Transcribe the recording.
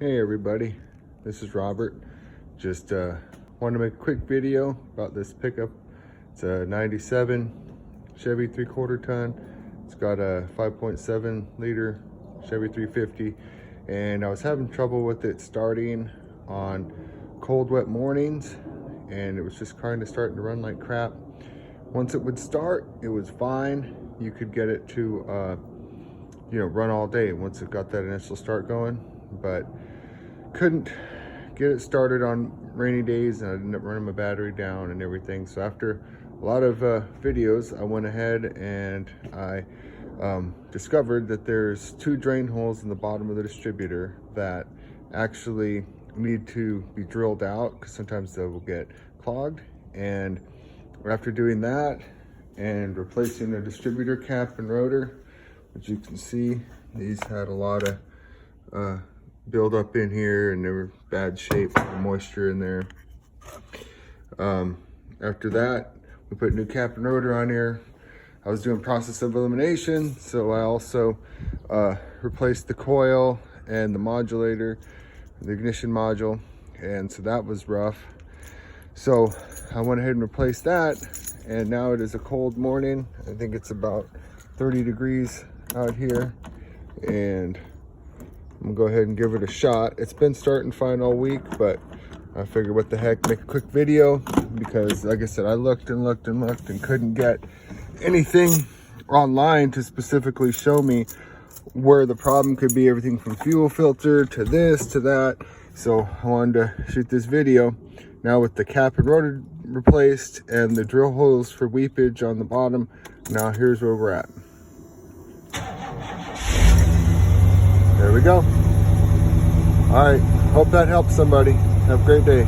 Hey everybody, this is Robert. Just wanted to make a quick video about this pickup. It's a 97 Chevy 3/4 ton. It's got a 5.7 liter Chevy 350, and I was having trouble with it starting on cold wet mornings, and it was just kind of starting to run like crap. Once it would start, it was fine. You could get it to run all day once it got that initial start going, but couldn't get it started on rainy days, and I ended up running my battery down and everything. So after a lot of videos, I went ahead and I discovered that there's 2 drain holes in the bottom of the distributor that actually need to be drilled out because sometimes they will get clogged. And after doing that and replacing the distributor cap and rotor, which you can see, these had a lot of build up in here and they were bad shape, moisture in there. After that, we put new cap and rotor on here. I was doing process of elimination, so I also replaced the coil and the modulator, the ignition module, and so that was rough. So I went ahead and replaced that, and now it is a cold morning. I think it's about 30 degrees out here, and I'm gonna go ahead and give it a shot. It's been starting fine all week, but I figured what the heck, make a quick video, because like I said, I looked and looked and looked and couldn't get anything online to specifically show me where the problem could be. Everything from fuel filter to this to that. So I wanted to shoot this video now with the cap and rotor replaced and the drill holes for weepage on the bottom. Now here's where we're at. There we go. All right, hope that helps somebody. Have a great day.